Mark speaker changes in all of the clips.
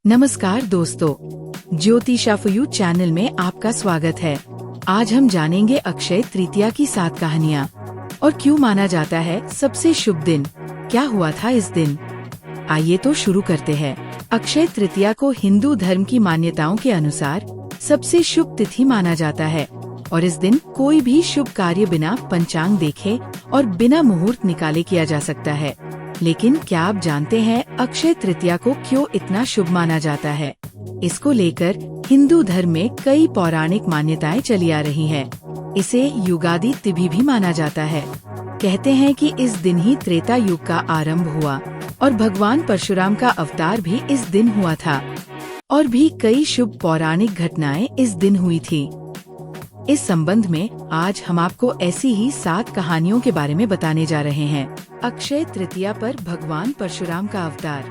Speaker 1: नमस्कार दोस्तों, ज्योतिषा for you channel में आपका स्वागत है। आज हम जानेंगे अक्षय तृतीया की 7 कहानियाँ और क्यों माना जाता है सबसे शुभ दिन। क्या हुआ था इस दिन, आइए तो शुरू करते हैं। अक्षय तृतीया को हिंदू धर्म की मान्यताओं के अनुसार सबसे शुभ तिथि माना जाता है और इस दिन कोई भी शुभ कार्य बिना पंचांग देखे और बिना मुहूर्त निकाले किया जा सकता है। लेकिन क्या आप जानते हैं अक्षय तृतीया को क्यों इतना शुभ माना जाता है? इसको लेकर हिंदू धर्म में कई पौराणिक मान्यताएं चली आ रही हैं। इसे युगादि तिथि भी माना जाता है। कहते हैं कि इस दिन ही त्रेता युग का आरंभ हुआ और भगवान परशुराम का अवतार भी इस दिन हुआ था और भी कई शुभ पौराणिक घटनाएं इस दिन हुई थी। इस संबंध में आज हम आपको ऐसी ही 7 कहानियों के बारे में बताने जा रहे हैं। अक्षय तृतीया पर भगवान परशुराम का अवतार।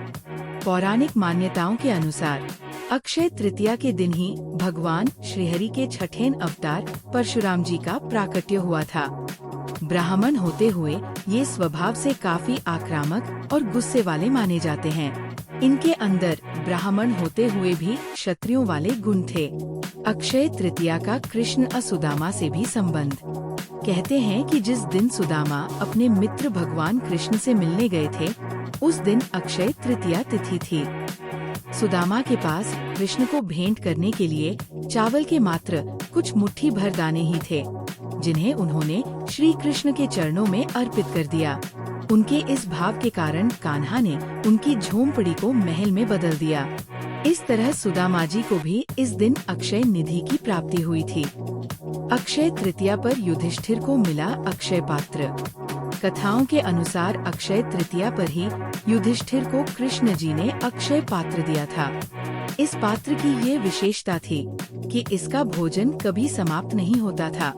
Speaker 1: पौराणिक मान्यताओं के अनुसार अक्षय तृतीया के दिन ही भगवान श्रीहरि के छठेन अवतार परशुराम जी का प्राकट्य हुआ था। ब्राह्मण होते हुए ये स्वभाव से काफी आक्रामक और गुस्से वाले माने जाते हैं। इनके अंदर ब्राह्मण होते हुए भी क्षत्रियों वाले गुण थे। अक्षय तृतीया का कृष्ण और सुदामा से भी संबंध। कहते हैं कि जिस दिन सुदामा अपने मित्र भगवान कृष्ण से मिलने गए थे, उस दिन अक्षय तृतीया तिथि थी। सुदामा के पास कृष्ण को भेंट करने के लिए चावल के मात्र कुछ मुट्ठी भर दाने ही थे, जिन्हें उन्होंने श्री कृष्ण के चरणों में अर्पित कर दिया। उनके इस भाव के कारण कान्हा ने उनकी झोंपड़ी को महल में बदल दिया। इस तरह सुदामा जी को भी इस दिन अक्षय निधि की प्राप्ति हुई थी। अक्षय तृतीया पर युधिष्ठिर को मिला अक्षय पात्र। कथाओं के अनुसार अक्षय तृतीया पर ही युधिष्ठिर को कृष्ण जी ने अक्षय पात्र दिया था। इस पात्र की ये विशेषता थी कि इसका भोजन कभी समाप्त नहीं होता था।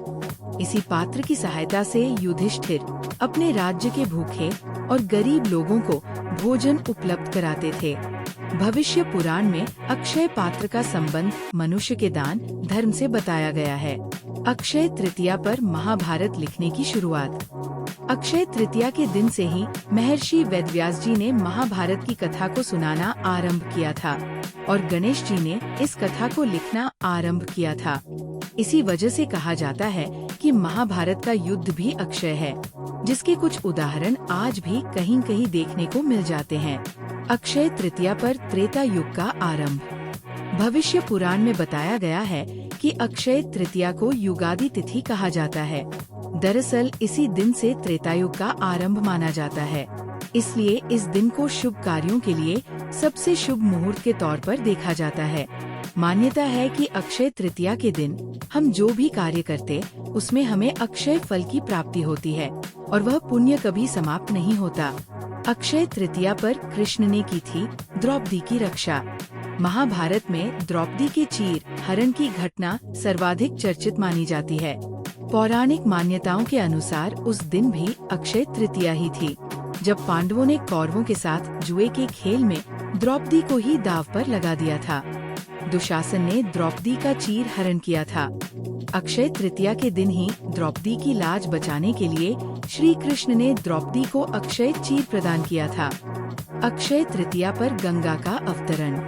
Speaker 1: इसी पात्र की सहायता से युधिष्ठिर अपने राज्य के भूखे और गरीब लोगों को भोजन उपलब्ध कराते थे। भविष्य पुराण में अक्षय पात्र का संबंध मनुष्य के दान धर्म से बताया गया है। अक्षय तृतीया पर महाभारत लिखने की शुरुआत। अक्षय तृतीया के दिन से ही महर्षि वेदव्यास जी ने महाभारत की कथा को सुनाना आरंभ किया था और गणेश जी ने इस कथा को लिखना आरंभ किया था। इसी वजह से कहा जाता है कि महाभारत का युद्ध भी अक्षय है, जिसके कुछ उदाहरण आज भी कहीं कहीं देखने को मिल जाते हैं। अक्षय तृतीया पर त्रेता युग का आरंभ। भविष्य पुराण में बताया गया है कि अक्षय तृतीया को युगादि तिथि कहा जाता है। दरअसल इसी दिन से त्रेता युग का आरंभ माना जाता है, इसलिए इस दिन को शुभ कार्यों के लिए सबसे शुभ मुहूर्त के तौर पर देखा जाता है। मान्यता है कि अक्षय तृतीया के दिन हम जो भी कार्य करते, उसमें हमें अक्षय फल की प्राप्ति होती है और वह पुण्य कभी समाप्त नहीं होता। अक्षय तृतीया पर कृष्ण ने की थी द्रौपदी की रक्षा। महाभारत में द्रौपदी के चीर हरण की घटना सर्वाधिक चर्चित मानी जाती है। पौराणिक मान्यताओं के अनुसार उस दिन भी अक्षय तृतीया ही थी, जब पांडवों ने कौरवों के साथ जुए के खेल में द्रौपदी को ही दांव पर लगा दिया था। दुशासन ने द्रौपदी का चीर हरण किया था। अक्षय तृतीया के दिन ही द्रौपदी की लाज बचाने के लिए श्री कृष्ण ने द्रौपदी को अक्षय चीर प्रदान किया था। अक्षय तृतीया पर गंगा का अवतरण।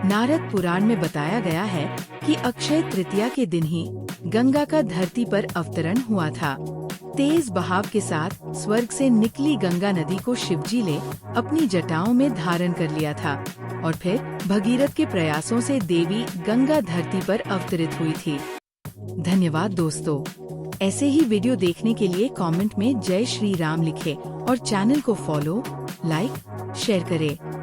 Speaker 1: नारद पुराण में बताया गया है कि अक्षय तृतीया के दिन ही गंगा का धरती पर अवतरण हुआ था। तेज बहाव के साथ स्वर्ग से निकली गंगा नदी को शिवजी ने अपनी जटाओं में धारण कर लिया था और फिर भगीरथ के प्रयासों से देवी गंगा धरती पर अवतरित हुई थी। धन्यवाद दोस्तों। ऐसे ही वीडियो देखने के लिए कमेंट में जय श्री राम लिखें और चैनल को फॉलो, लाइक, शेयर करें।